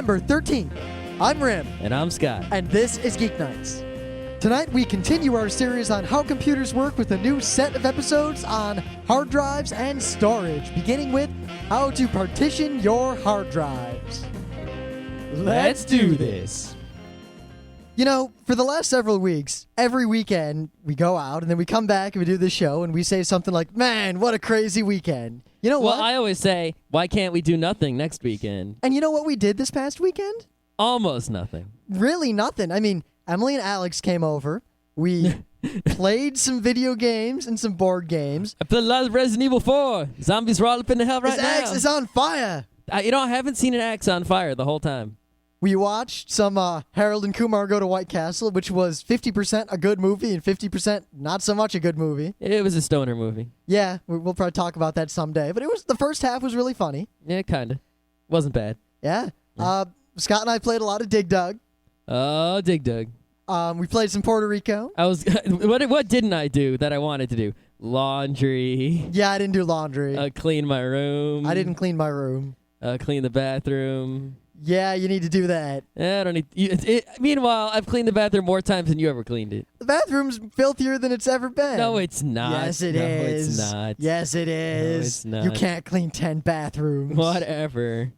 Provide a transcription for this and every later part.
September 13th. I'm Rim. And I'm Scott. And this is Geeknights. Tonight we continue our series on how computers work with a new set of episodes on hard drives and storage, beginning with how to partition your hard drives. Let's do this. You know, for the last several weeks, every weekend we go out and then we come back and we do this show and we say something like, man, what a crazy weekend. You know what? Well, I always say, why can't we do nothing next weekend? And you know what we did this past weekend? Almost nothing. Really nothing. I mean, Emily and Alex came over. We played some video games and some board games. I played a lot of Resident Evil 4. Zombies are all up in the hell right His now. axe is on fire. I haven't seen an axe on fire the whole time. We watched some Harold and Kumar Go to White Castle, which was 50% a good movie and 50% not so much a good movie. It was a stoner movie. Yeah, we'll probably talk about that someday. But the first half was really funny. Yeah, kind of. Wasn't bad. Yeah. Scott and I played a lot of Dig Dug. Oh, Dig Dug. We played some Puerto Rico. What didn't I do that I wanted to do? Laundry. Yeah, I didn't do laundry. Clean my room. I didn't clean my room. Clean the bathroom. Yeah, you need to do that. I don't need. Meanwhile, I've cleaned the bathroom more times than you ever cleaned it. The bathroom's filthier than it's ever been. No, it's not. Yes, it No, is. it's not. Yes, it is. No, it's not. You can't clean 10 bathrooms. Whatever.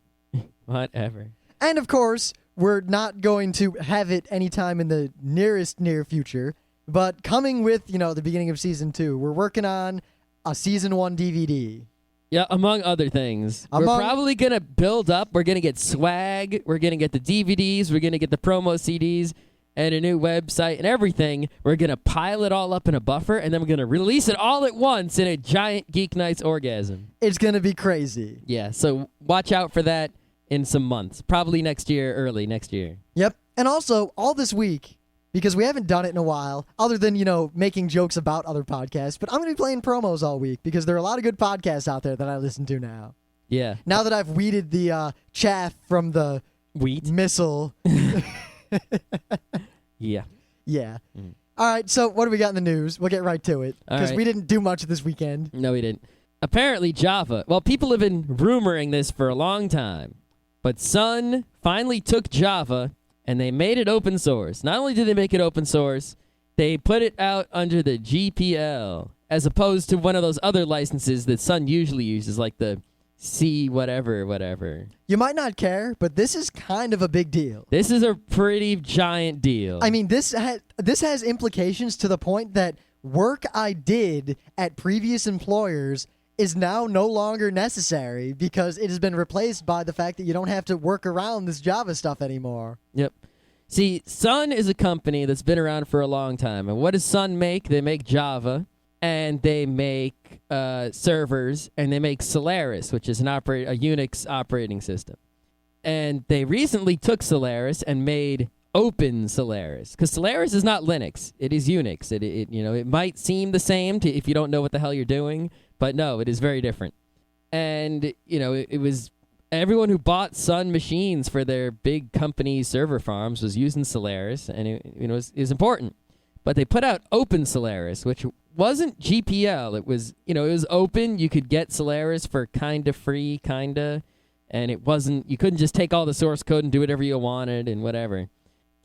Whatever. And of course, we're not going to have it anytime in the near future. But coming with, the beginning of Season 2, we're working on a Season 1 DVD. Yeah, among other things. We're probably going to build up. We're going to get swag. We're going to get the DVDs. We're going to get the promo CDs and a new website and everything. We're going to pile it all up in a buffer, and then we're going to release it all at once in a giant Geeknights orgasm. It's going to be crazy. Yeah, so watch out for that in some months. Probably next year, early next year. Yep. And also, all this week, because we haven't done it in a while, other than, making jokes about other podcasts, but I'm going to be playing promos all week because there are a lot of good podcasts out there that I listen to now. Yeah. Now that I've weeded the chaff from the wheat missile. Yeah. Yeah. Mm. All right, so what do we got in the news? We'll get right to it because we didn't do much this weekend. No, we didn't. Apparently Java. Well, people have been rumoring this for a long time, but Sun finally took Java and they made it open source. Not only did they make it open source, they put it out under the GPL, as opposed to one of those other licenses that Sun usually uses, like the C whatever. You might not care, but this is kind of a big deal. This is a pretty giant deal. I mean, this has implications to the point that work I did at previous employers is now no longer necessary because it has been replaced by the fact that you don't have to work around this Java stuff anymore. Yep. See, Sun is a company that's been around for a long time. And what does Sun make? They make Java, and they make servers, and they make Solaris, which is a Unix operating system. And they recently took Solaris and made Open Solaris, because Solaris is not Linux. It is Unix. It might seem the same if you don't know what the hell you're doing, but no, it is very different. And, it was everyone who bought Sun machines for their big company server farms was using Solaris, and it was important. But they put out Open Solaris, which wasn't GPL. It was, it was open. You could get Solaris for kind of free, and you couldn't just take all the source code and do whatever you wanted and whatever.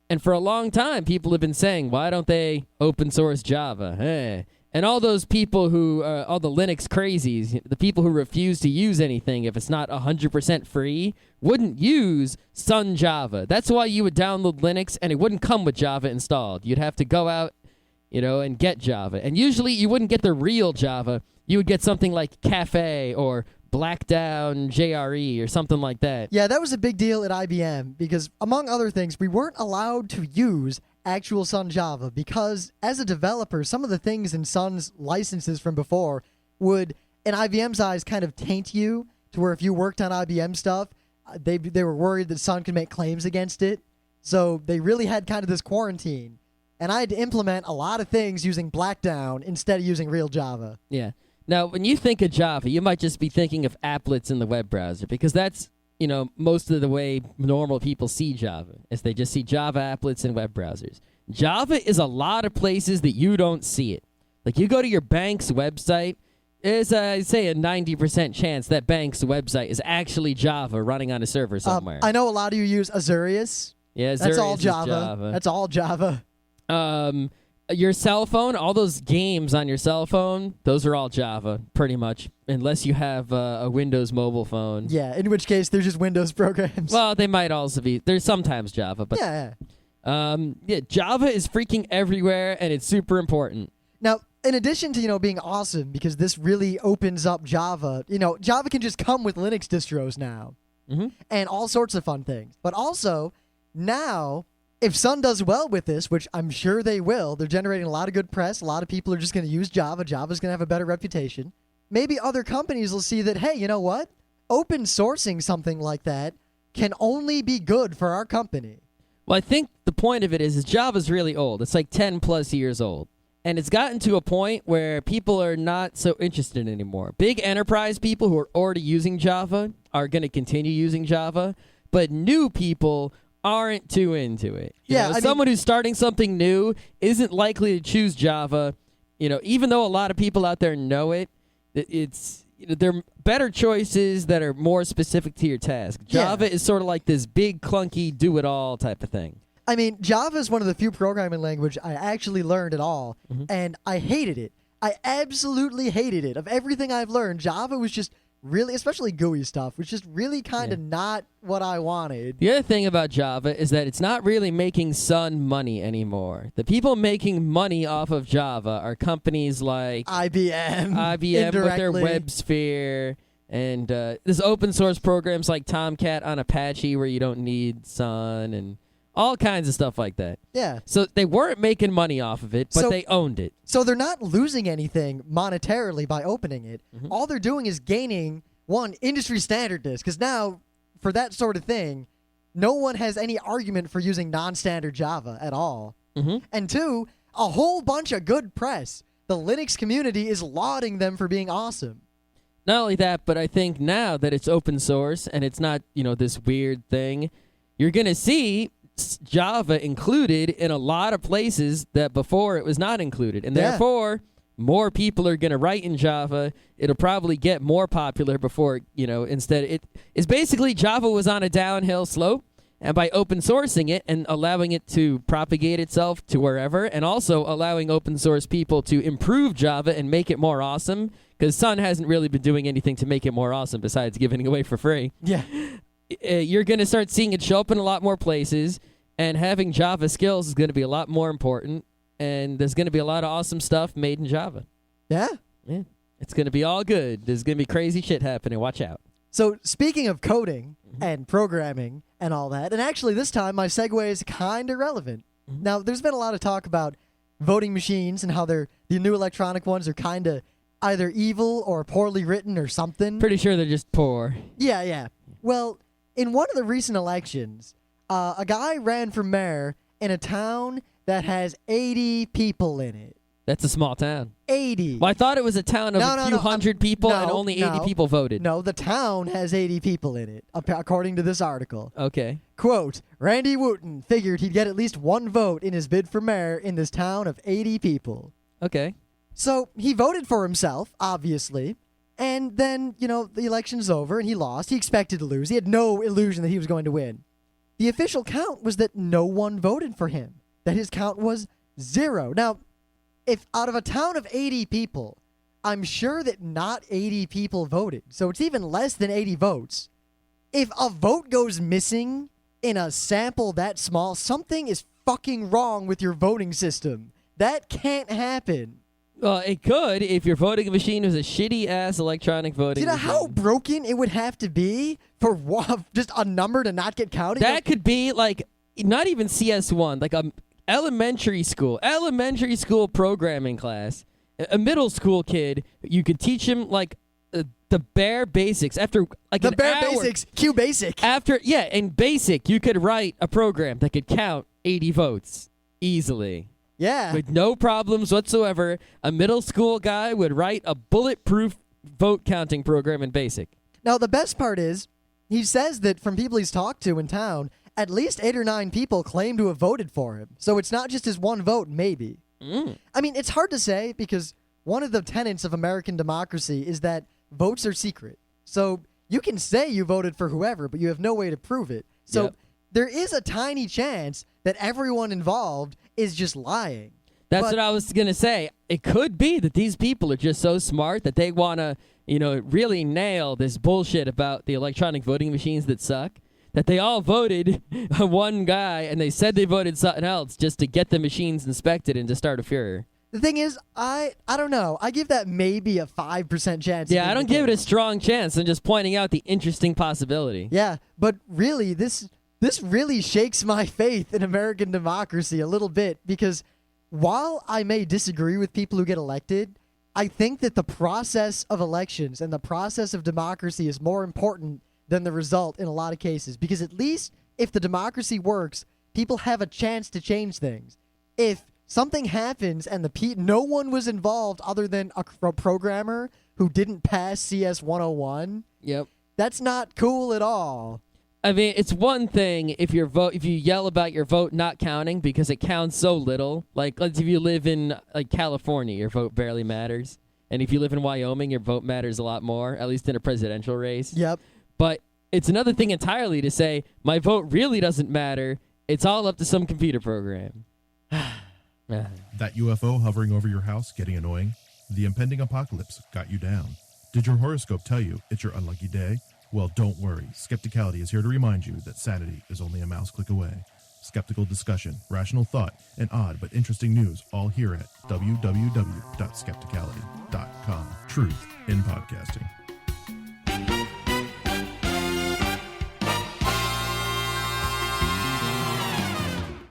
And for a long time, people have been saying, why don't they open source Java? And all those people who, all the Linux crazies, the people who refuse to use anything if it's not 100% free, wouldn't use Sun Java. That's why you would download Linux and it wouldn't come with Java installed. You'd have to go out, and get Java. And usually you wouldn't get the real Java. You would get something like Cafe or Blackdown JRE or something like that. Yeah, that was a big deal at IBM because, among other things, we weren't allowed to use actual Sun Java because, as a developer, some of the things in Sun's licenses from before would, in IBM's eyes, kind of taint you to where if you worked on IBM stuff, they were worried that Sun could make claims against it. So they really had kind of this quarantine. And I had to implement a lot of things using Blackdown instead of using real Java. Yeah. Now, when you think of Java, you might just be thinking of applets in the web browser because that's, most of the way normal people see Java, is they just see Java applets in web browsers. Java is a lot of places that you don't see it. Like, you go to your bank's website, There's, I'd say, a 90% chance that bank's website is actually Java running on a server somewhere. I know a lot of you use Azurius. Yeah, That's all Azurius is Java. That's all Java. Your cell phone, all those games on your cell phone, those are all Java, pretty much, unless you have a Windows mobile phone. Yeah, in which case they're just Windows programs. Well, they might also be. There's sometimes Java, but yeah. Java is freaking everywhere, and it's super important. Now, in addition to, being awesome, because this really opens up Java, Java can just come with Linux distros now. Mm-hmm. And all sorts of fun things. But also, now, if Sun does well with this, which I'm sure they will, they're generating a lot of good press. A lot of people are just going to use Java. Java's going to have a better reputation. Maybe other companies will see that, hey, you know what? Open sourcing something like that can only be good for our company. Well, I think the point of it is Java's really old. It's like 10 plus years old. And it's gotten to a point where people are not so interested anymore. Big enterprise people who are already using Java are going to continue using Java, but new people aren't too into it. Someone who's starting something new isn't likely to choose Java. Even though a lot of people out there know it, there are better choices that are more specific to your task. Java is sort of like this big, clunky, do-it-all type of thing. I mean, Java is one of the few programming language I actually learned at all, and I hated it. I absolutely hated it. Of everything I've learned, Java was just really, especially GUI stuff, was just really kind of not what I wanted. The other thing about Java is that it's not really making Sun money anymore. The people making money off of Java are companies like IBM with their WebSphere, and there's open source programs like Tomcat on Apache where you don't need Sun, and all kinds of stuff like that. Yeah. So they weren't making money off of it, but they owned it. So they're not losing anything monetarily by opening it. Mm-hmm. All they're doing is gaining, one, industry standardness, because now, for that sort of thing, no one has any argument for using non-standard Java at all. Mm-hmm. And two, a whole bunch of good press. The Linux community is lauding them for being awesome. Not only that, but I think now that it's open source and it's not, this weird thing, you're going to see Java included in a lot of places that before it was not included. And therefore, more people are going to write in Java. It'll probably get more popular before, instead. It's basically Java was on a downhill slope. And by open sourcing it and allowing it to propagate itself to wherever, and also allowing open source people to improve Java and make it more awesome, because Sun hasn't really been doing anything to make it more awesome besides giving it away for free. Yeah. You're going to start seeing it show up in a lot more places, and having Java skills is going to be a lot more important, and there's going to be a lot of awesome stuff made in Java. Yeah? Yeah. It's going to be all good. There's going to be crazy shit happening. Watch out. So speaking of coding and programming and all that, and actually this time my segue is kind of relevant. Mm-hmm. Now, there's been a lot of talk about voting machines and how the new electronic ones are kind of either evil or poorly written or something. Pretty sure they're just poor. Yeah. Well, in one of the recent elections, a guy ran for mayor in a town that has 80 people in it. That's a small town. 80. Well, I thought it was a town of a few hundred people and only 80 people voted. No, the town has 80 people in it, according to this article. Okay. Quote, Randy Wooten figured he'd get at least one vote in his bid for mayor in this town of 80 people. Okay. So he voted for himself, obviously, and then, the election's over and he lost. He expected to lose. He had no illusion that he was going to win. The official count was that no one voted for him, that his count was 0. Now, if out of a town of 80 people, I'm sure that not 80 people voted, so it's even less than 80 votes. If a vote goes missing in a sample that small, something is fucking wrong with your voting system. That can't happen. Well, it could if your voting machine was a shitty-ass electronic voting machine. Do you know how broken it would have to be for just a number to not get counted? That could be, not even CS1, like a elementary school programming class. A middle school kid, you could teach him, the bare basics. After, the bare basics, Q basic. In basic, you could write a program that could count 80 votes easily. Yeah. With no problems whatsoever, a middle school guy would write a bulletproof vote counting program in BASIC. Now, the best part is, he says that from people he's talked to in town, at least 8 or 9 people claim to have voted for him. So it's not just his one vote, maybe. Mm. I mean, it's hard to say because one of the tenets of American democracy is that votes are secret. So you can say you voted for whoever, but you have no way to prove it. So Yep. there is a tiny chance that everyone involved is just lying. That's But- what I was going to say. It could be that these people are just so smart that they want to, really nail this bullshit about the electronic voting machines that suck, that they all voted one guy and they said they voted something else just to get the machines inspected and to start a furor. The thing is, I don't know. I give that maybe a 5% chance. Yeah, I don't give it a strong chance. I'm just pointing out the interesting possibility. Yeah, but really, this really shakes my faith in American democracy a little bit, because while I may disagree with people who get elected, I think that the process of elections and the process of democracy is more important than the result in a lot of cases, because at least if the democracy works, people have a chance to change things. If something happens and no one was involved other than a programmer who didn't pass CS 101, Yep. that's not cool at all. I mean, it's one thing if you yell about your vote not counting because it counts so little. Like, let's if you live in California, your vote barely matters, and if you live in Wyoming, your vote matters a lot more, at least in a presidential race. Yep. But it's another thing entirely to say my vote really doesn't matter. It's all up to some computer program. That UFO hovering over your house getting annoying? The impending apocalypse got you down. Did your horoscope tell you it's your unlucky day? Well, don't worry. Skepticality is here to remind you that sanity is only a mouse click away. Skeptical discussion, rational thought, and odd but interesting news all here at www.skepticality.com. Truth in podcasting.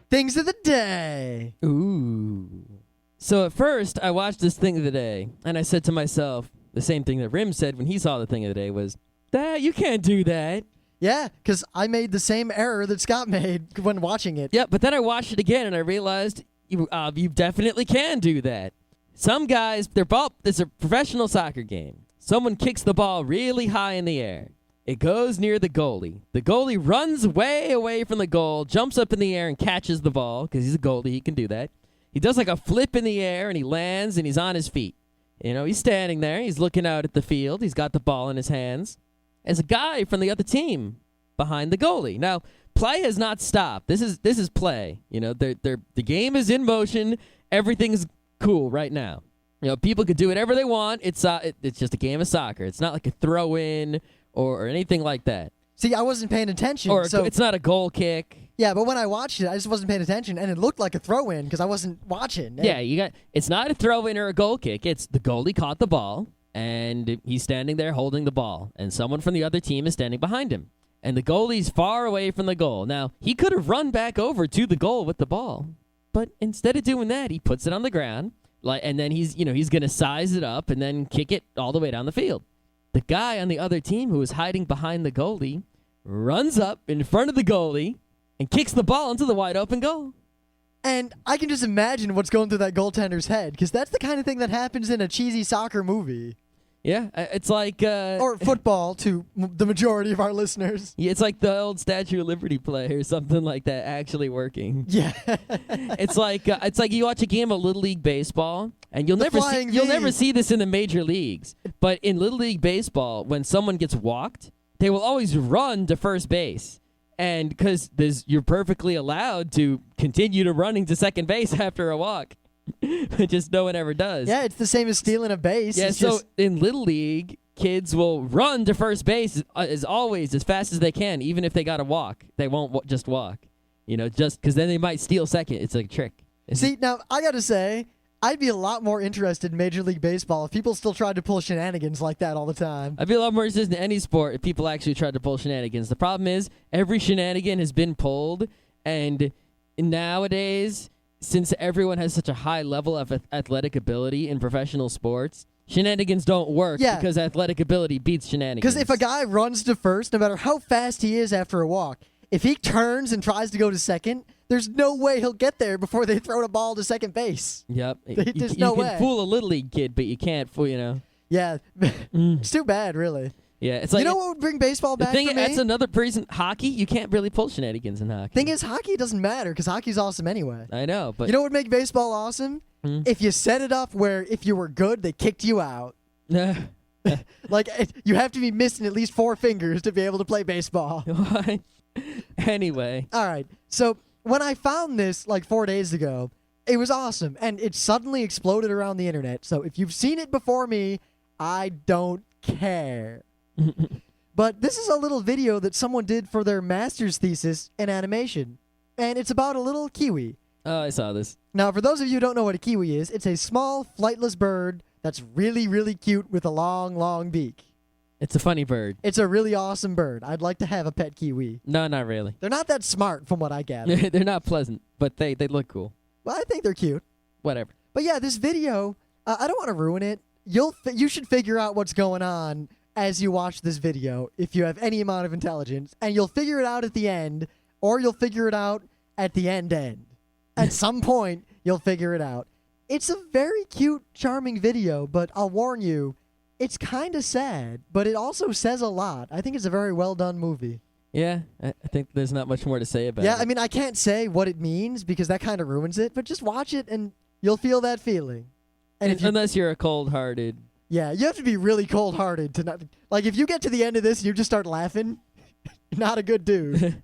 Things of the day. Ooh. So at first, I watched this thing of the day, and I said to myself the same thing that Rim said when he saw the thing of the day was, "That you can't do that." Yeah, because I made the same error that Scott made when watching it. Yeah, but then I watched it again, and I realized you definitely can do that. Some guys, it's a professional soccer game. Someone kicks the ball really high in the air. It goes near the goalie. The goalie runs way away from the goal, jumps up in the air and catches the ball, because he's a goalie, he can do that. He does like a flip in the air, and he lands, and he's on his feet. He's standing there. He's looking out at the field. He's got the ball in his hands. There's a guy from the other team behind the goalie. Now, play has not stopped. This is play. The game is in motion. Everything's cool right now. People could do whatever they want. It's just a game of soccer. It's not like a throw-in or anything like that. See, I wasn't paying attention. Or so it's not a goal kick. yeah, but when I watched it, I just wasn't paying attention, and it looked like a throw-in because I wasn't watching. Yeah, it's not a throw-in or a goal kick. It's the goalie caught the ball, and he's standing there holding the ball, and someone from the other team is standing behind him. And the goalie's far away from the goal. Now, he could have run back over to the goal with the ball, but instead of doing that, he puts it on the ground, and then he's going to size it up and then kick it all the way down the field. The guy on the other team who is hiding behind the goalie runs up in front of the goalie and kicks the ball into the wide open goal. And I can just imagine what's going through that goaltender's head, because that's the kind of thing that happens in a cheesy soccer movie. Yeah, it's like... or football to the majority of our listeners. Yeah, it's like the old Statue of Liberty play or something like that actually working. Yeah. It's like you watch a game of Little League Baseball, and you'll never see this in the major leagues. But in Little League Baseball, when someone gets walked, they will always run to first base. And because you're perfectly allowed to continue to running to second base after a walk. Just no one ever does. Yeah, it's the same as stealing a base. Yeah, It's so just, in Little League, kids will run to first base as fast as they can, even if they got to walk. They won't just walk, just because then they might steal second. It's like a trick. see, now, I got to say, I'd be a lot more interested in Major League Baseball if people still tried to pull shenanigans like that all the time. I'd be a lot more interested in any sport if people actually tried to pull shenanigans. The problem is every shenanigan has been pulled, and nowadays, since everyone has such a high level of athletic ability in professional sports, shenanigans don't work because athletic ability beats shenanigans. Because if a guy runs to first, no matter how fast he is after a walk, if he turns and tries to go to second, there's no way he'll get there before they throw the ball to second base. Yep. There's you no can way. fool a Little League kid, but you can't fool, Yeah. It's too bad, really. Yeah, it's like... You know what would bring baseball back for me? That's another reason. Hockey, you can't really pull shenanigans in hockey. Thing is, hockey doesn't matter because hockey's awesome anyway. I know, but... You know what would make baseball awesome? if you set it up where if you were good, they kicked you out. Like, you have to be missing at least 4 fingers to be able to play baseball. What? Anyway. All right. So when I found this like 4 days ago, it was awesome. And it suddenly exploded around the internet. So if you've seen it before me, I don't care. But this is a little video that someone did for their master's thesis in animation. And it's about a little kiwi. Oh, I saw this. Now, for those of you who don't know what a kiwi is, it's a small, flightless bird that's really, really cute with a long, long beak. It's a funny bird. It's a really awesome bird. I'd like to have a pet kiwi. No, not really. They're not that smart, from what I gather. They're not pleasant, but they look cool. Well, I think they're cute. Whatever. But yeah, this video, I don't want to ruin it. You should figure out what's going on as you watch this video, if you have any amount of intelligence, and you'll figure it out at the end, or you'll figure it out at the end. At some point, you'll figure it out. It's a very cute, charming video, but I'll warn you, it's kind of sad, but it also says a lot. I think it's a very well-done movie. Yeah, I think there's not much more to say about it. Yeah, I mean, I can't say what it means because that kind of ruins it, but just watch it and you'll feel that feeling. And if unless you're a cold-hearted... Yeah, you have to be really cold-hearted to not... Like, if you get to the end of this and you just start laughing, you're not a good dude.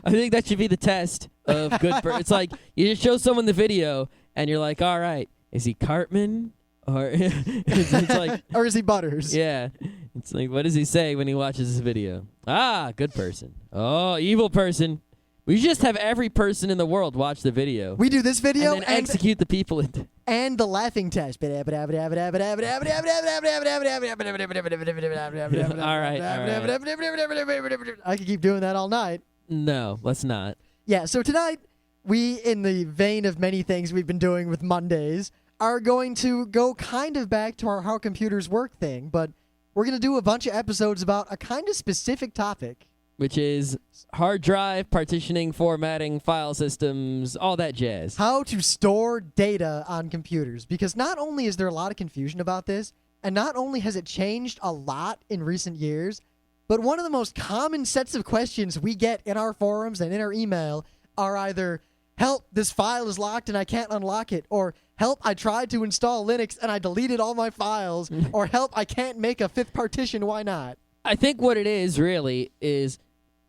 I think that should be the test of good bird. It's like, you just show someone the video, and you're like, all right, is he Cartman? Or it's like... Or is he Butters? Yeah. It's like, what does he say when he watches this video? Ah, good person. Oh, evil person. We just have every person in the world watch the video. We do this video and then execute the people. And the laughing test. All right. I could keep doing that all night. No, let's not. Yeah, so tonight, we, in the vein of many things we've been doing with Mondays, are going to go kind of back to our How Computers Work thing, but we're going to do a bunch of episodes about a kind of specific topic. Which is hard drive, partitioning, formatting, file systems, all that jazz. How to store data on computers. Because not only is there a lot of confusion about this, and not only has it changed a lot in recent years, but one of the most common sets of questions we get in our forums and in our email are either, help, this file is locked and I can't unlock it, or help, I tried to install Linux and I deleted all my files, or help, I can't make a 5th partition, why not? I think what it is really is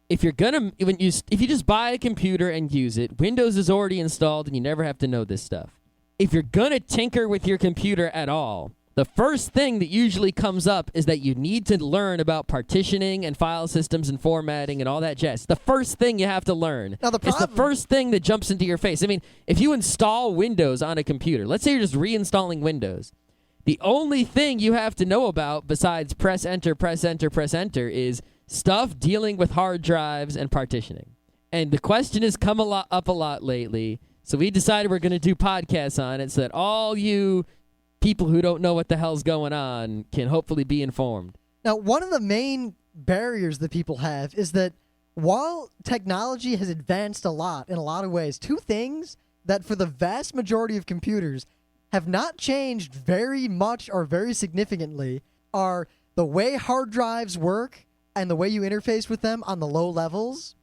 if you're gonna if you just buy a computer and use it, Windows is already installed and you never have to know this stuff. If you're gonna tinker with your computer at all, the first thing that usually comes up is that you need to learn about partitioning and file systems and formatting and all that jazz. The first thing you have to learn. Now It's the first thing that jumps into your face. I mean, if you install Windows on a computer, let's say you're just reinstalling Windows, the only thing you have to know about besides press enter, press enter, press enter is stuff dealing with hard drives and partitioning. And the question has come up a lot lately, so we decided we're going to do podcasts on it so that all you people who don't know what the hell's going on can hopefully be informed. Now, one of the main barriers that people have is that while technology has advanced a lot in a lot of ways, two things that for the vast majority of computers have not changed very much or very significantly are the way hard drives work and the way you interface with them on the low levels,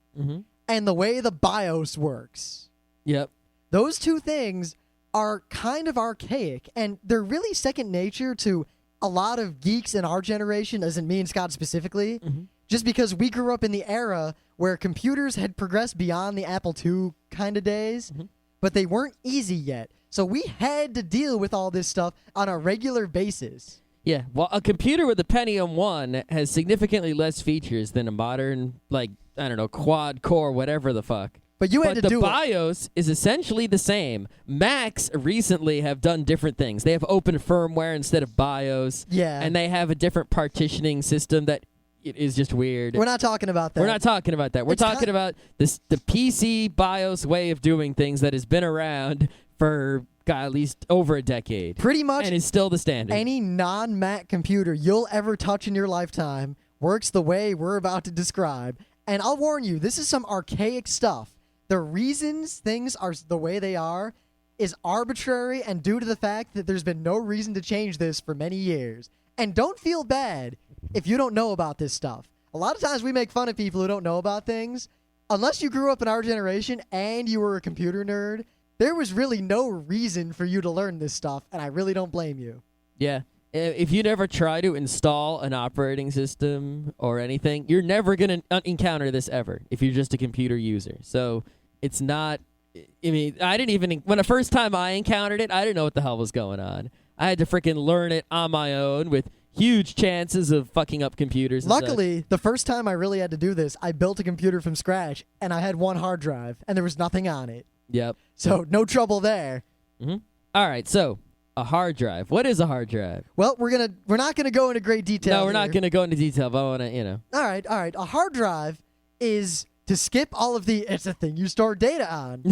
and the way the BIOS works. Yep. Those two things are kind of archaic, and they're really second nature to a lot of geeks in our generation, as in me and Scott specifically, just because we grew up in the era where computers had progressed beyond the Apple II kind of days, but they weren't easy yet. So we had to deal with all this stuff on a regular basis. Yeah, well, a computer with a Pentium 1 has significantly less features than a modern, like, I don't know, quad-core, whatever the fuck. But you had to do it. But the BIOS is essentially the same. Macs recently have done different things. They have open firmware instead of BIOS. Yeah. And they have a different partitioning system that is just weird. We're not talking about that. We're not talking about that. We're talking about the PC BIOS way of doing things that has been around for at least over a decade. Pretty much. And is still the standard. Any non-Mac computer you'll ever touch in your lifetime works the way we're about to describe. And I'll warn you, this is some archaic stuff. The reasons things are the way they are is arbitrary and due to the fact that there's been no reason to change this for many years. And don't feel bad if you don't know about this stuff. A lot of times we make fun of people who don't know about things. Unless you grew up in our generation and you were a computer nerd, there was really no reason for you to learn this stuff, and I really don't blame you. Yeah. If you never try to install an operating system or anything, you're never going to encounter this ever if you're just a computer user. So it's not, I mean, I didn't even, when the first time I encountered it, I didn't know what the hell was going on. I had to freaking learn it on my own with huge chances of fucking up computers. Luckily, the first time I really had to do this, I built a computer from scratch, and I had one hard drive, and there was nothing on it. Yep. So no trouble there. Mm-hmm. All right, so a hard drive. What is a hard drive? Well, we're not gonna go into great detail. No, we're not gonna go into detail, but I want to, All right. A hard drive is, to skip all of the, it's a thing you store data on.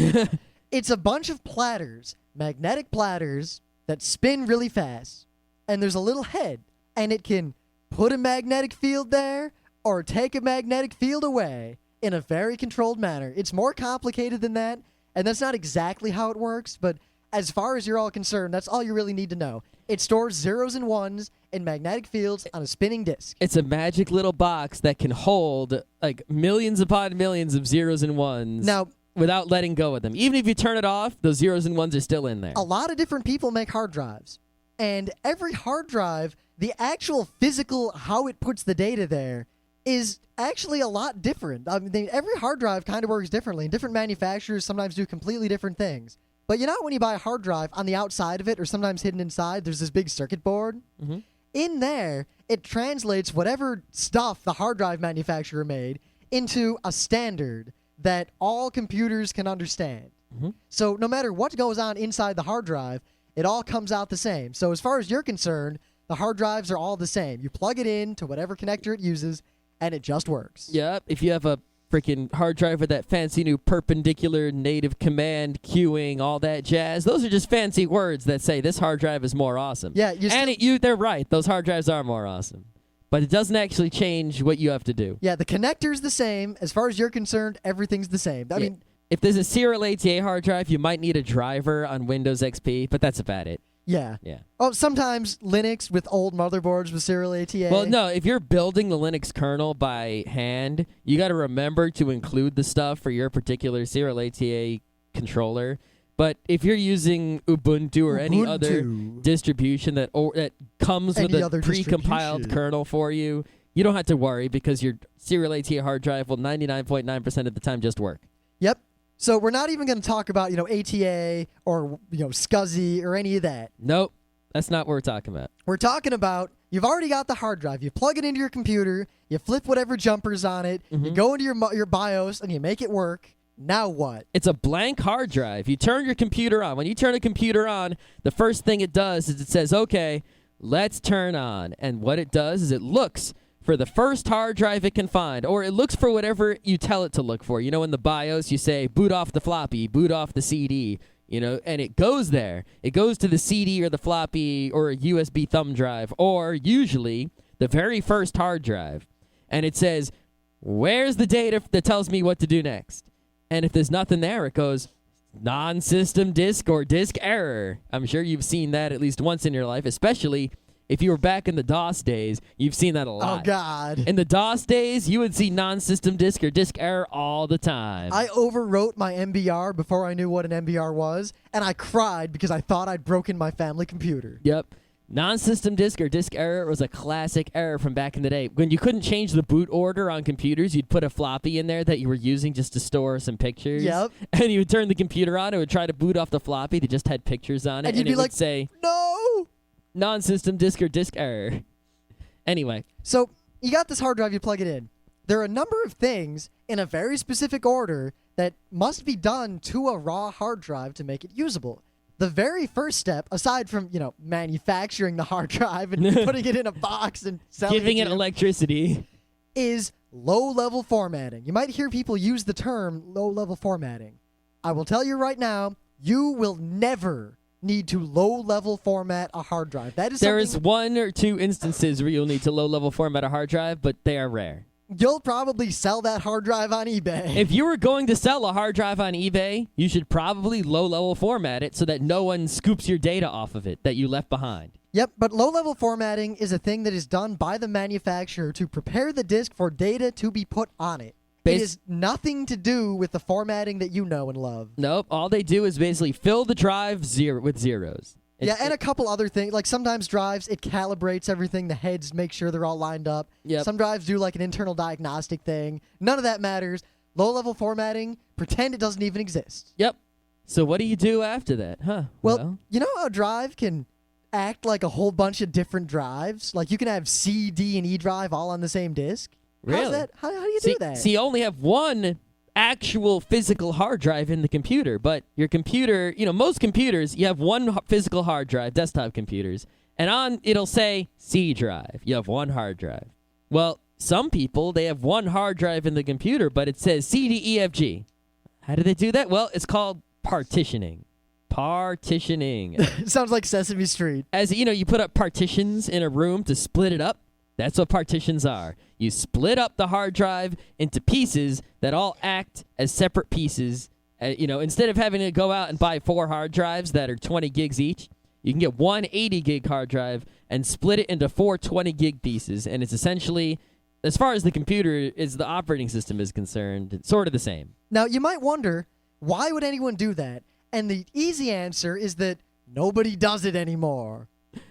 It's a bunch of platters, magnetic platters that spin really fast, and there's a little head, and it can put a magnetic field there or take a magnetic field away in a very controlled manner. It's more complicated than that, and that's not exactly how it works, but as far as you're all concerned, that's all you really need to know. It stores zeros and ones in magnetic fields on a spinning disk. It's a magic little box that can hold like millions upon millions of zeros and ones Now, without letting go of them. Even if you turn it off, those zeros and ones are still in there. a lot of different people make hard drives, and every hard drive, the actual physical how it puts the data there is actually a lot different. I mean, every hard drive kind of works differently, and different manufacturers sometimes do completely different things. But you know when you buy a hard drive, on the outside of it, or sometimes hidden inside, there's this big circuit board? Mm-hmm. In there, it translates whatever stuff the hard drive manufacturer made into a standard that all computers can understand. Mm-hmm. So no matter what goes on inside the hard drive, it all comes out the same. So as far as you're concerned, the hard drives are all the same. You plug it in to whatever connector it uses, and it just works. Yep. If you have a freaking hard drive with that fancy new perpendicular native command queuing, all that jazz, those are just fancy words that say this hard drive is more awesome. Yeah, they're right. Those hard drives are more awesome. But it doesn't actually change what you have to do. Yeah, the connector's the same. As far as you're concerned, everything's the same. I mean, if there's a serial ATA hard drive, you might need a driver on Windows XP, but that's about it. Yeah. Yeah. Oh, sometimes Linux with old motherboards with serial ATA. Well, no, if you're building the Linux kernel by hand, you got to remember to include the stuff for your particular serial ATA controller. But if you're using Ubuntu or any other distribution that comes with a precompiled kernel for you, you don't have to worry because your serial ATA hard drive will 99.9% of the time just work. Yep. So we're not even going to talk about, ATA or, SCSI or any of that. Nope. That's not what we're talking about. We're talking about you've already got the hard drive. You plug it into your computer. You flip whatever jumper's on it. Mm-hmm. You go into your BIOS and you make it work. Now what? It's a blank hard drive. You turn your computer on. When you turn a computer on, the first thing it does is it says, okay, let's turn on. And what it does is it looks for the first hard drive it can find, or it looks for whatever you tell it to look for. In the BIOS, you say, boot off the floppy, boot off the CD, and it goes there. It goes to the CD or the floppy or a USB thumb drive, or usually the very first hard drive. And it says, where's the data that tells me what to do next? And if there's nothing there, it goes, non-system disk or disk error. I'm sure you've seen that at least once in your life, especially if you were back in the DOS days. You've seen that a lot. Oh, God. In the DOS days, you would see non-system disk or disk error all the time. I overwrote my MBR before I knew what an MBR was, and I cried because I thought I'd broken my family computer. Yep. Non-system disk or disk error was a classic error from back in the day. When you couldn't change the boot order on computers, you'd put a floppy in there that you were using just to store some pictures. Yep. And you would turn the computer on, it would try to boot off the floppy that just had pictures on it, and you'd be it like, would say, no! Non-system disk or disk error. Anyway. So, you got this hard drive, you plug it in. There are a number of things in a very specific order that must be done to a raw hard drive to make it usable. The very first step, aside from, manufacturing the hard drive and putting it in a box and selling giving it electricity, is low-level formatting. You might hear people use the term low-level formatting. I will tell you right now, you will never need to low-level format a hard drive. There is one or two instances where you'll need to low-level format a hard drive, but they are rare. You'll probably sell that hard drive on eBay. If you were going to sell a hard drive on eBay, you should probably low-level format it so that no one scoops your data off of it that you left behind. Yep, but low-level formatting is a thing that is done by the manufacturer to prepare the disk for data to be put on it. It is nothing to do with the formatting that you know and love. Nope. All they do is basically fill the drive with zeros. And a couple other things. Like sometimes drives, it calibrates everything. The heads make sure they're all lined up. Yep. Some drives do like an internal diagnostic thing. None of that matters. Low-level formatting, pretend it doesn't even exist. Yep. So what do you do after that? Huh. Well, you know how a drive can act like a whole bunch of different drives? Like you can have C, D, and E drive all on the same disk? Really? How do you do that? See, you only have one actual physical hard drive in the computer, but your computer, most computers, you have one physical hard drive, desktop computers, and it'll say C drive. You have one hard drive. Well, some people, they have one hard drive in the computer, but it says C, D, E, F, G. How do they do that? Well, it's called partitioning. Partitioning. Sounds like Sesame Street. As you put up partitions in a room to split it up. That's what partitions are. You split up the hard drive into pieces that all act as separate pieces. Instead of having to go out and buy 4 hard drives that are 20 gigs each, you can get one 80 gig hard drive and split it into 4 20 gig pieces. And it's essentially, as far as the operating system is concerned, it's sort of the same. Now, you might wonder, why would anyone do that? And the easy answer is that nobody does it anymore.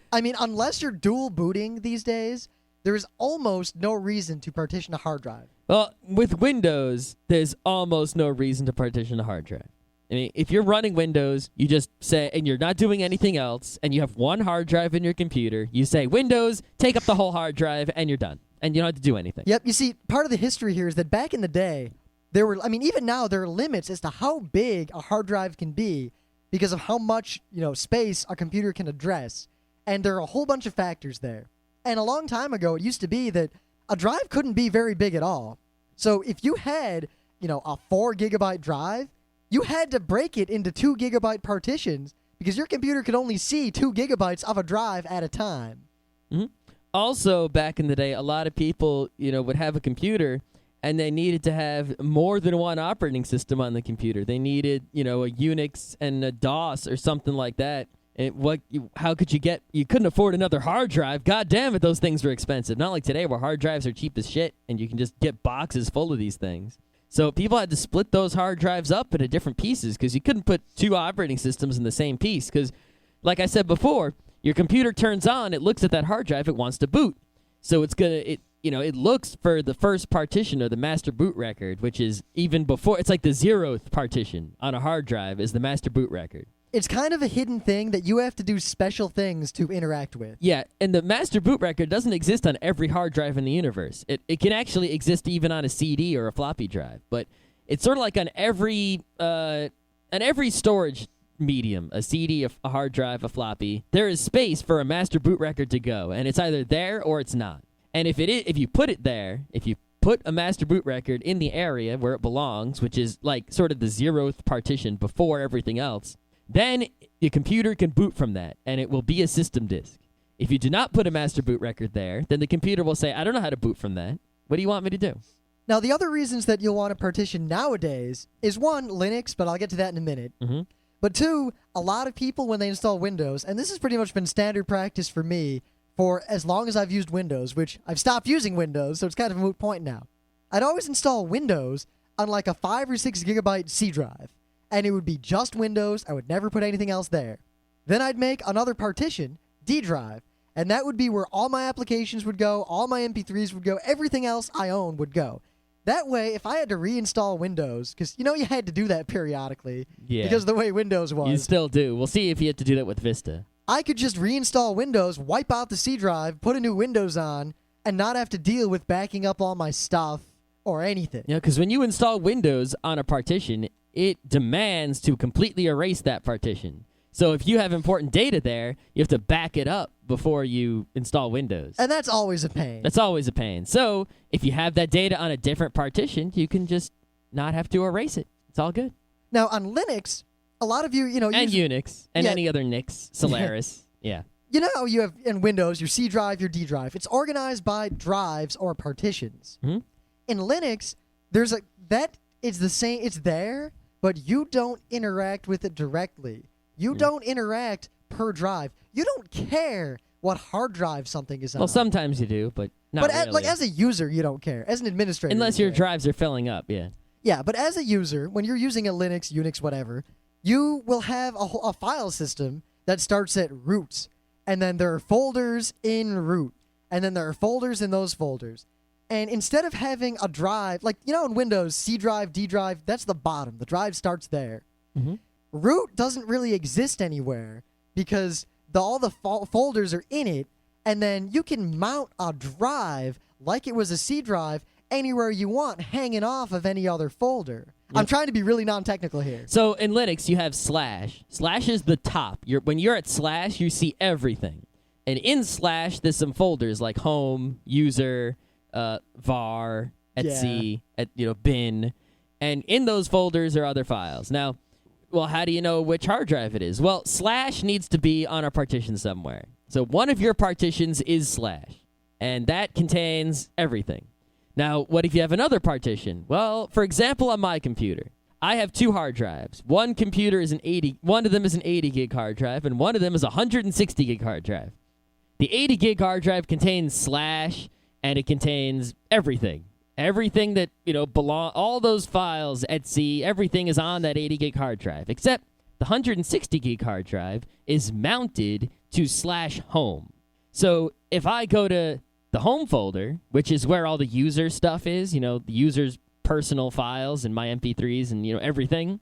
I mean, unless you're dual booting these days, there is almost no reason to partition a hard drive. Well, with Windows, there's almost no reason to partition a hard drive. I mean, if you're running Windows, you just say, and you're not doing anything else, and you have one hard drive in your computer, you say, Windows, take up the whole hard drive, and you're done. And you don't have to do anything. Yep, you see, part of the history here is that back in the day, even now, there are limits as to how big a hard drive can be because of how much, space a computer can address. And there are a whole bunch of factors there. And a long time ago, it used to be that a drive couldn't be very big at all. So if you had, a 4 gigabyte drive, you had to break it into 2 gigabyte partitions because your computer could only see 2 gigabytes of a drive at a time. Mm-hmm. Also, back in the day, a lot of people, would have a computer and they needed to have more than one operating system on the computer. They needed, a Unix and a DOS or something like that. How could you couldn't afford another hard drive. God damn it, those things were expensive. Not like today where hard drives are cheap as shit and you can just get boxes full of these things. So people had to split those hard drives up into different pieces because you couldn't put 2 operating systems in the same piece because, like I said before, your computer turns on, it looks at that hard drive, it wants to boot. So it looks for the first partition or the master boot record, which is even before, it's like the 0th partition on a hard drive is the master boot record. It's kind of a hidden thing that you have to do special things to interact with. Yeah, and the master boot record doesn't exist on every hard drive in the universe. It can actually exist even on a CD or a floppy drive, but it's sort of like on every storage medium, a CD, a hard drive, a floppy, there is space for a master boot record to go, and it's either there or it's not. And if you put it there, if you put a master boot record in the area where it belongs, which is like sort of the 0th partition before everything else, then your computer can boot from that, and it will be a system disk. If you do not put a master boot record there, then the computer will say, I don't know how to boot from that. What do you want me to do? Now, the other reasons that you'll want to partition nowadays is, 1, Linux, but I'll get to that in a minute. Mm-hmm. But 2, a lot of people, when they install Windows, and this has pretty much been standard practice for me for as long as I've used Windows, which I've stopped using Windows, so it's kind of a moot point now. I'd always install Windows on like a 5 or 6 gigabyte C drive. And it would be just Windows. I would never put anything else there. Then I'd make another partition, D drive, and that would be where all my applications would go, all my MP3s would go, everything else I own would go. That way, if I had to reinstall Windows, because you had to do that periodically because of the way Windows was. You still do. We'll see if you have to do that with Vista. I could just reinstall Windows, wipe out the C drive, put a new Windows on, and not have to deal with backing up all my stuff or anything. Yeah, because when you install Windows on a partition, it demands to completely erase that partition. So if you have important data there, you have to back it up before you install Windows. And that's always a pain. That's always a pain. So if you have that data on a different partition, you can just not have to erase it. It's all good. Now, on Linux, a lot of you, and Unix, and any other Nix, Solaris. Yeah. You know how you have in Windows your C drive, your D drive. It's organized by drives or partitions. Mm-hmm. In Linux, it's the same. It's there, but you don't interact with it directly. You don't interact per drive. You don't care what hard drive something is on. Well, sometimes you do, but not really. But as a user, you don't care. As an administrator, unless your drives are filling up, yeah. Yeah, but as a user, when you're using a Linux, Unix, whatever, you will have a file system that starts at root, and then there are folders in root, and then there are folders in those folders. And instead of having a drive, like, in Windows, C drive, D drive, that's the bottom. The drive starts there. Mm-hmm. Root doesn't really exist anywhere because all the folders are in it, and then you can mount a drive like it was a C drive anywhere you want, hanging off of any other folder. Yep. I'm trying to be really non-technical here. So in Linux, you have slash. Slash is the top. When you're at slash, you see everything. And in slash, there's some folders like home, user, var, etc., bin. And in those folders are other files. Now, well, how do you know which hard drive it is? Well, slash needs to be on a partition somewhere. So one of your partitions is slash, and that contains everything. Now, what if you have another partition? Well, for example, on my computer, I have 2 hard drives. One of them is an 80 gig hard drive, and one of them is a 160 gig hard drive. The 80 gig hard drive contains slash, and it contains everything. Everything that, all those files, etc., everything is on that 80 gig hard drive, except the 160 gig hard drive is mounted to slash home. So if I go to the home folder, which is where all the user stuff is, the user's personal files and my MP3s and, everything,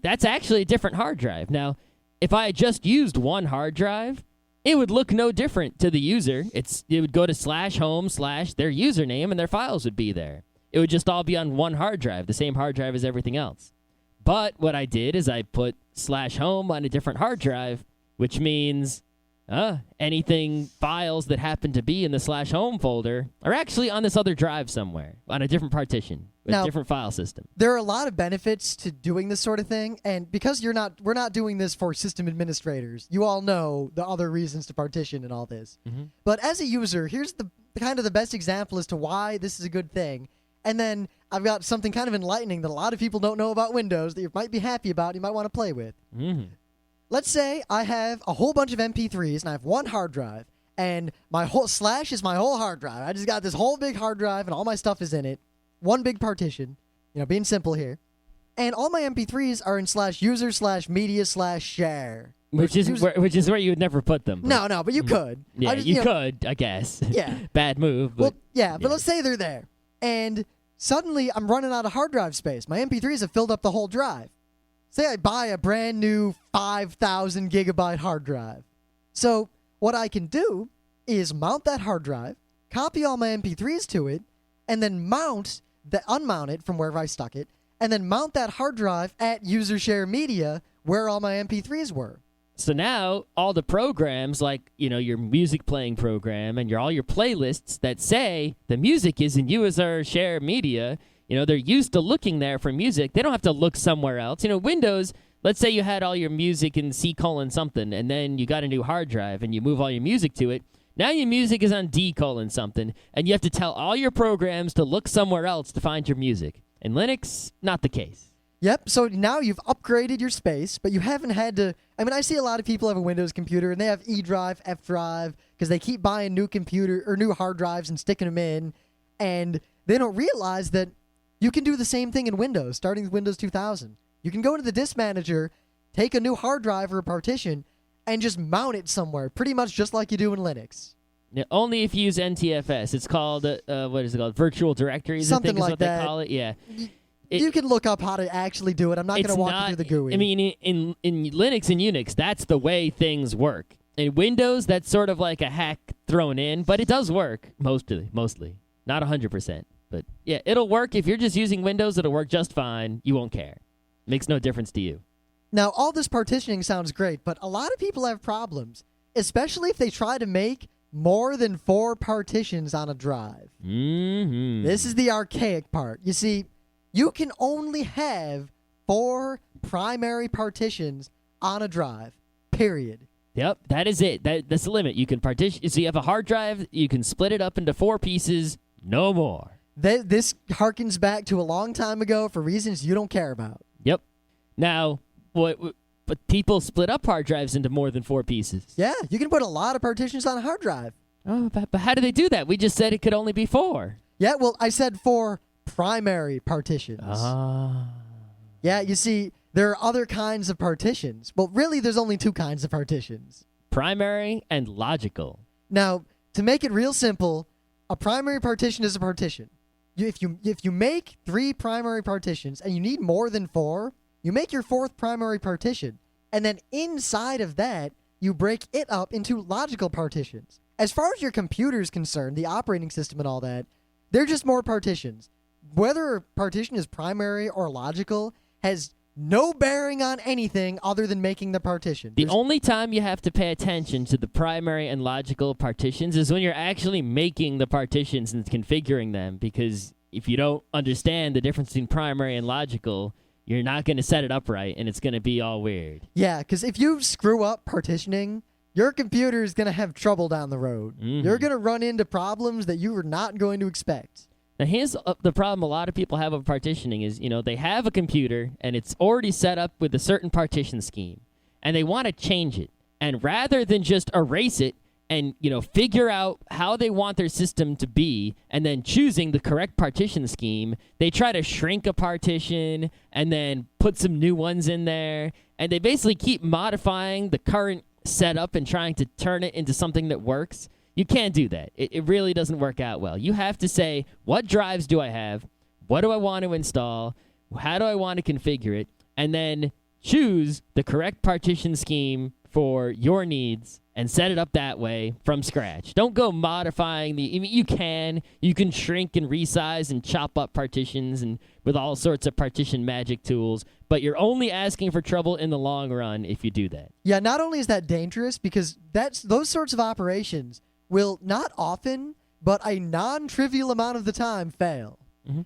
that's actually a different hard drive. Now, if I had just used one hard drive, it would look no different to the user. It would go to slash home slash their username, and their files would be there. It would just all be on one hard drive, the same hard drive as everything else. But what I did is I put slash home on a different hard drive, which means anything files that happen to be in the slash home folder are actually on this other drive somewhere, on a different partition, with a different file system. There are a lot of benefits to doing this sort of thing, and because we're not doing this for system administrators, you all know the other reasons to partition and all this. Mm-hmm. But as a user, here's the kind of the best example as to why this is a good thing. And then I've got something kind of enlightening that a lot of people don't know about Windows that you might be happy about, you might want to play with. Mm-hmm. Let's say I have a whole bunch of MP3s and I have one hard drive, and my whole slash is my whole hard drive. I just got this whole big hard drive and all my stuff is in it. One big partition, being simple here. And all my MP3s are in slash user slash media slash share. Which is where you would never put them. No, but you could. Yeah, you could, I guess. Yeah. Bad move. But, well, yeah, but let's say they're there. And suddenly I'm running out of hard drive space. My MP3s have filled up the whole drive. Say I buy a brand new 5,000 gigabyte hard drive. So what I can do is mount that hard drive, copy all my MP3s to it, and then unmount it from wherever I stuck it, and then mount that hard drive at user share media where all my MP3s were. So now all the programs like, your music playing program and all your playlists that say the music is in user share media, they're used to looking there for music. They don't have to look somewhere else. Windows, let's say you had all your music in C:something, and then you got a new hard drive and you move all your music to it. Now your music is on D:something, and you have to tell all your programs to look somewhere else to find your music. In Linux, not the case. Yep, so now you've upgraded your space, but you haven't had to... I see a lot of people have a Windows computer, and they have E drive, F drive, because they keep buying new hard drives and sticking them in, and they don't realize that you can do the same thing in Windows, starting with Windows 2000. You can go into the disk manager, take a new hard drive or a partition, and just mount it somewhere, pretty much just like you do in Linux. Yeah, only if you use NTFS. It's called, what is it called? Virtual directories, something I think is like what that. They call it. Yeah. You can look up how to actually do it. I'm not going to walk you through the GUI. In Linux and Unix, that's the way things work. In Windows, that's sort of like a hack thrown in, but it does work, mostly. Not 100%. But yeah, it'll work. If you're just using Windows, it'll work just fine. You won't care. Makes no difference to you. Now, all this partitioning sounds great, but a lot of people have problems, especially if they try to make more than 4 partitions on a drive. Mm-hmm. This is the archaic part. You see, you can only have 4 primary partitions on a drive, period. Yep, that is it. That's the limit. You can partition. So you have a hard drive, you can split it up into 4 pieces, no more. This harkens back to a long time ago for reasons you don't care about. Yep. Now, what but people split up hard drives into more than 4 pieces. Yeah, you can put a lot of partitions on a hard drive. Oh, but how do they do that? We just said it could only be 4. Yeah, well, I said 4 primary partitions. Ah. Yeah, you see, there are other kinds of partitions. Well, really, there's only 2 kinds of partitions. Primary and logical. Now, to make it real simple, a primary partition is a partition. If you make 3 primary partitions and you need more than 4, you make your 4th primary partition. And then inside of that, you break it up into logical partitions. As far as your computer is concerned, the operating system and all that, they're just more partitions. Whether a partition is primary or logical has no bearing on anything other than making the partition. The only time you have to pay attention to the primary and logical partitions is when you're actually making the partitions and configuring them, because if you don't understand the difference between primary and logical, you're not going to set it up right, and it's going to be all weird. Yeah, because if you screw up partitioning, your computer is going to have trouble down the road. Mm-hmm. You're going to run into problems that you were not going to expect. Now, here's the problem a lot of people have with partitioning is, they have a computer, and it's already set up with a certain partition scheme, and they want to change it. And rather than just erase it and, figure out how they want their system to be and then choosing the correct partition scheme, they try to shrink a partition and then put some new ones in there, and they basically keep modifying the current setup and trying to turn it into something that works. You can't do that. It really doesn't work out well. You have to say, what drives do I have? What do I want to install? How do I want to configure it? And then choose the correct partition scheme for your needs and set it up that way from scratch. Don't go modifying you can shrink and resize and chop up partitions and with all sorts of partition magic tools, but you're only asking for trouble in the long run if you do that. Yeah, not only is that dangerous, because those sorts of operations will not often, but a non-trivial amount of the time fail,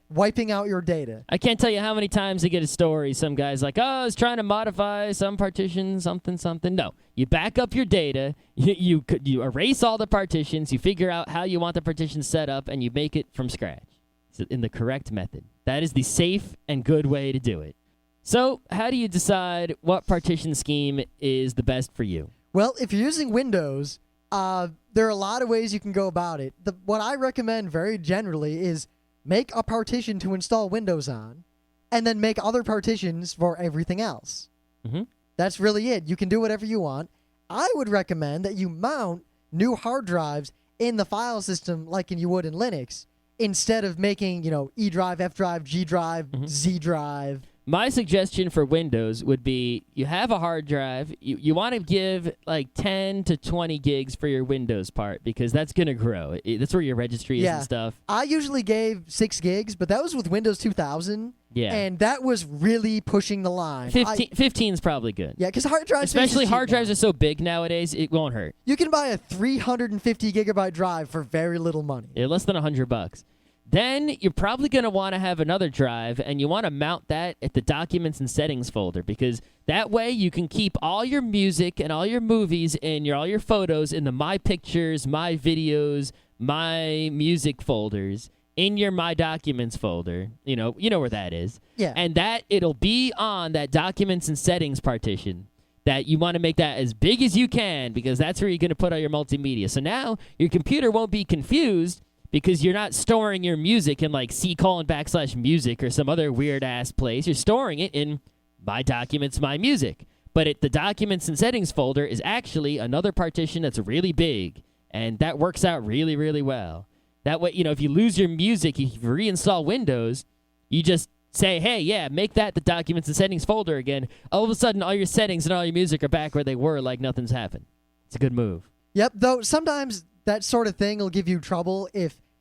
wiping out your data. I can't tell you how many times I get a story. Some guy's like, I was trying to modify some partition, something. No, you back up your data, you erase all the partitions, you figure out how you want the partitions set up, and you make it from scratch in the correct method. That is the safe and good way to do it. So how do you decide what partition scheme is the best for you? Well, if you're using Windows, there are a lot of ways you can go about it. What I recommend very generally is make a partition to install Windows on, and then make other partitions for everything else. Mm-hmm. That's really it. You can do whatever you want. I would recommend that you mount new hard drives in the file system like you would in Linux, instead of making, E drive, F drive, G drive, Z drive. My suggestion for Windows would be you have a hard drive. You want to give like 10 to 20 gigs for your Windows part because that's going to grow. That's where your registry is and stuff. I usually gave 6 gigs, but that was with Windows 2000. Yeah. And that was really pushing the line. 15 is probably good. Yeah, because hard drives... Especially hard drives are so big nowadays, it won't hurt. You can buy a 350 gigabyte drive for very little money. Yeah, less than $100. Then you're probably going to want to have another drive, and you want to mount that at the Documents and Settings folder, because that way you can keep all your music and all your movies and all your photos in the My Pictures, My Videos, My Music folders in your My Documents folder. You know where that is. Yeah. And that it'll be on that Documents and Settings partition. That you want to make that as big as you can, because that's where you're going to put all your multimedia. So now your computer won't be confused, because you're not storing your music in like C:\music or some other weird-ass place. You're storing it in My Documents, My Music. But the Documents and Settings folder is actually another partition that's really big, and that works out really, really well. That way, if you lose your music, if you reinstall Windows, you just say, hey, yeah, make that the Documents and Settings folder again. All of a sudden, all your settings and all your music are back where they were like nothing's happened. It's a good move. Yep, though sometimes that sort of thing will give you trouble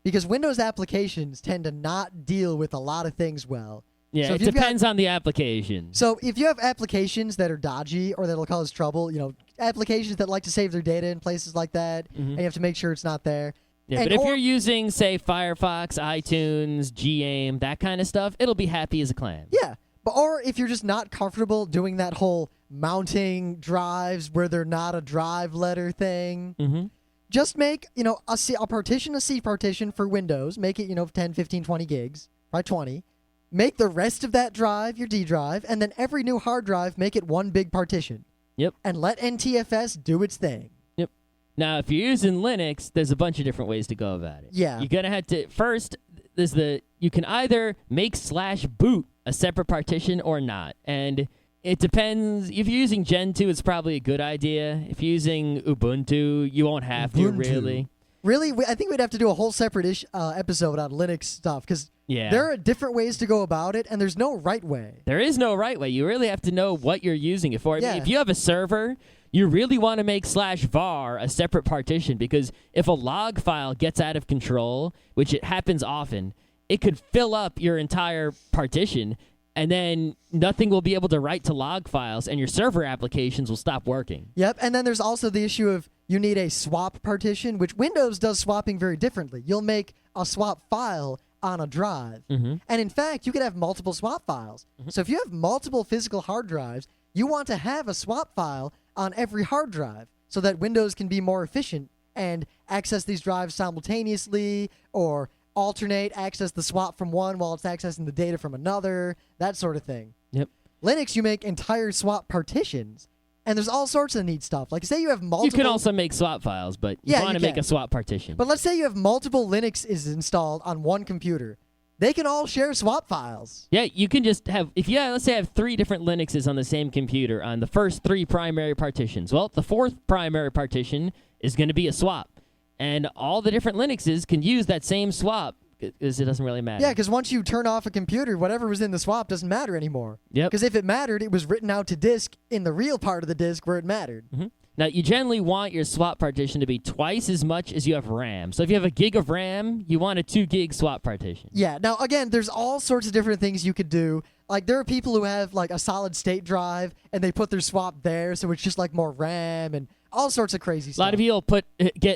because Windows applications tend to not deal with a lot of things well. Yeah, so it depends on the application. So if you have applications that are dodgy or that'll cause trouble, applications that like to save their data in places like that, and you have to make sure it's not there. Yeah, but if you're using, say, Firefox, iTunes, GAIM, that kind of stuff, it'll be happy as a clam. Yeah, or if you're just not comfortable doing that whole mounting drives where they're not a drive letter thing, just make, a C partition for Windows. Make it, 10, 15, 20 gigs, probably 20. make the rest of that drive your D drive, and then every new hard drive, make it one big partition. Yep. And let NTFS do its thing. Yep. Now, if you're using Linux, there's a bunch of different ways to go about it. Yeah. You're going to have to, first, you can either make /boot a separate partition or not. And it depends. If you're using Gentoo, it's probably a good idea. If you're using Ubuntu, you won't have to, really. Really? I think we'd have to do a whole separate episode on Linux stuff, because there are different ways to go about it, and there's no right way. There is no right way. You really have to know what you're using it for. I mean, Yeah. if you have a server, you really want to make /var a separate partition, because if a log file gets out of control, which it happens often, it could fill up your entire partition, and then nothing will be able to write to log files, and your server applications will stop working. Yep, and then there's also the issue of you need a swap partition, which Windows does swapping very differently. You'll make a swap file on a drive. Mm-hmm. And in fact, you can have multiple swap files. Mm-hmm. So if you have multiple physical hard drives, you want to have a swap file on every hard drive so that Windows can be more efficient and access these drives simultaneously, or access the swap from one while it's accessing the data from another, that sort of thing. Yep. Linux, you make entire swap partitions, and there's all sorts of neat stuff. Like, say you have multiple... You can also make swap files, but you want to make a swap partition. But let's say you have multiple Linuxes installed on one computer. They can all share swap files. Yeah, you can just have, let's say I have 3 different Linuxes on the same computer on the first 3 primary partitions. Well, the 4th primary partition is going to be a swap. And all the different Linuxes can use that same swap, because it doesn't really matter. Yeah, because once you turn off a computer, whatever was in the swap doesn't matter anymore. Yep. Because if it mattered, it was written out to disk in the real part of the disk where it mattered. Mm-hmm. Now, you generally want your swap partition to be twice as much as you have RAM. So if you have a gig of RAM, you want a 2 gig swap partition. Yeah. Now, again, there's all sorts of different things you could do. Like, there are people who have, like, a solid-state drive, and they put their swap there, so it's just, like, more RAM and all sorts of crazy stuff. A lot of people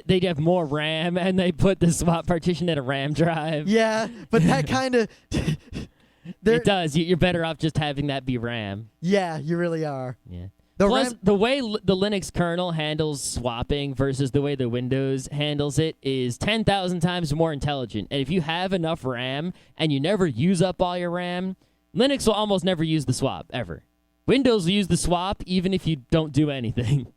they have more RAM, and they put the swap partition in a RAM drive. Yeah, but that kind of... It does. You're better off just having that be RAM. Yeah, you really are. Yeah. Plus, the way the Linux kernel handles swapping versus the way the Windows handles it is 10,000 times more intelligent. And if you have enough RAM and you never use up all your RAM, Linux will almost never use the swap, ever. Windows will use the swap even if you don't do anything.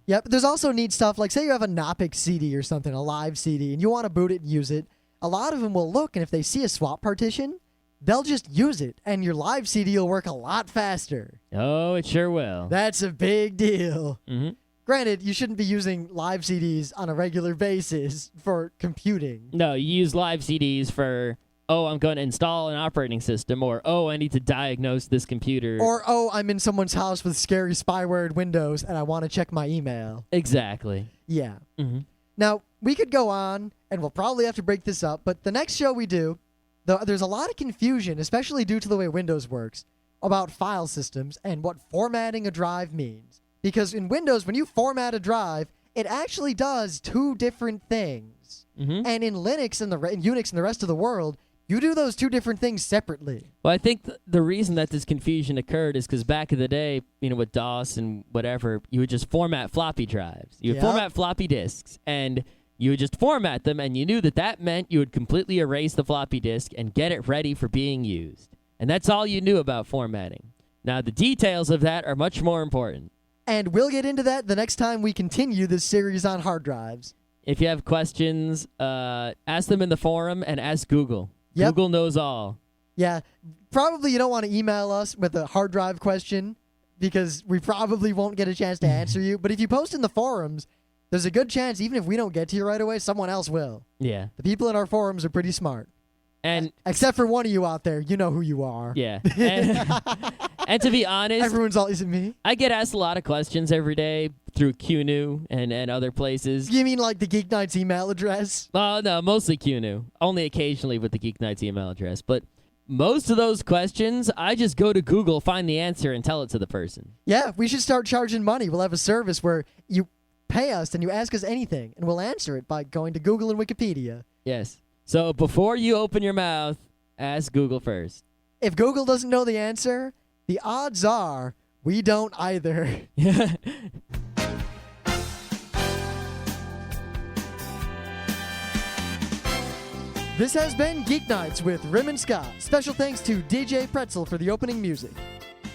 Yep, there's also neat stuff, like say you have a Knoppix CD or something, a live CD, and you want to boot it and use it. A lot of them will look, and if they see a swap partition, they'll just use it, and your live CD will work a lot faster. Oh, it sure will. That's a big deal. Mm-hmm. Granted, you shouldn't be using live CDs on a regular basis for computing. No, you use live CDs for, I'm going to install an operating system, or, I need to diagnose this computer. Or, I'm in someone's house with scary spywared windows, and I want to check my email. Exactly. Yeah. Mm-hmm. Now, we could go on, and we'll probably have to break this up, but the next show we do, there's a lot of confusion, especially due to the way Windows works, about file systems and what formatting a drive means. Because in Windows, when you format a drive, it actually does 2 different things. Mm-hmm. And in Linux and in Unix and the rest of the world, you do those 2 different things separately. Well, I think the reason that this confusion occurred is because back in the day, with DOS and whatever, you would just format floppy drives. You would format floppy disks, and you would just format them, and you knew that meant you would completely erase the floppy disk and get it ready for being used. And that's all you knew about formatting. Now, the details of that are much more important. And we'll get into that the next time we continue this series on hard drives. If you have questions, ask them in the forum and ask Google. Yep. Google knows all. Yeah, probably you don't want to email us with a hard drive question because we probably won't get a chance to answer you. But if you post in the forums, there's a good chance, even if we don't get to you right away, someone else will. Yeah. The people in our forums are pretty smart. And except for one of you out there, you know who you are. Yeah. And to be honest, everyone's all, is it me? I get asked a lot of questions every day through QNew and other places. You mean like the Geeknights email address? Oh, no, mostly QNew. Only occasionally with the Geeknights email address. But most of those questions, I just go to Google, find the answer, and tell it to the person. Yeah, we should start charging money. We'll have a service where you pay us and you ask us anything, and we'll answer it by going to Google and Wikipedia. Yes. So before you open your mouth, ask Google first. If Google doesn't know the answer, the odds are we don't either. Yeah. This has been Geek Nights with Rim and Scott. Special thanks to DJ Pretzel for the opening music.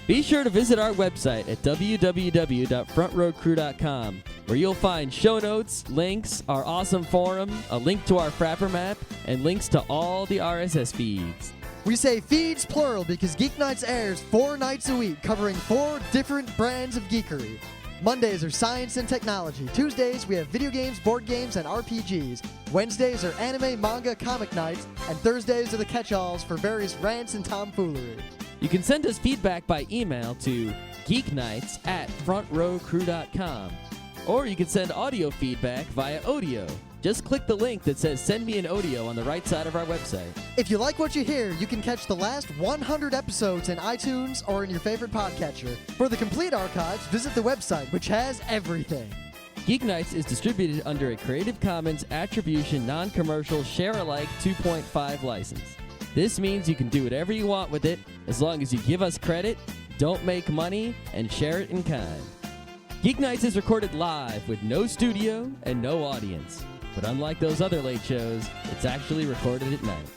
Be sure to visit our website at www.frontrowcrew.com, where you'll find show notes, links, our awesome forum, a link to our Frapper map, and links to all the RSS feeds. We say feeds plural because Geek Nights airs 4 nights a week, covering 4 different brands of geekery. Mondays are science and technology. Tuesdays, we have video games, board games, and RPGs. Wednesdays are anime, manga, comic nights. And Thursdays are the catch-alls for various rants and tomfoolery. You can send us feedback by email to geeknights@frontrowcrew.com. Or you can send audio feedback via Audio. Just click the link that says Send Me an Audio on the right side of our website. If you like what you hear, you can catch the last 100 episodes in iTunes or in your favorite podcatcher. For the complete archives, visit the website, which has everything. Geeknights is distributed under a Creative Commons Attribution Non-Commercial Share-alike 2.5 license. This means you can do whatever you want with it as long as you give us credit, don't make money, and share it in kind. Geeknights is recorded live with no studio and no audience. But unlike those other late shows, it's actually recorded at night.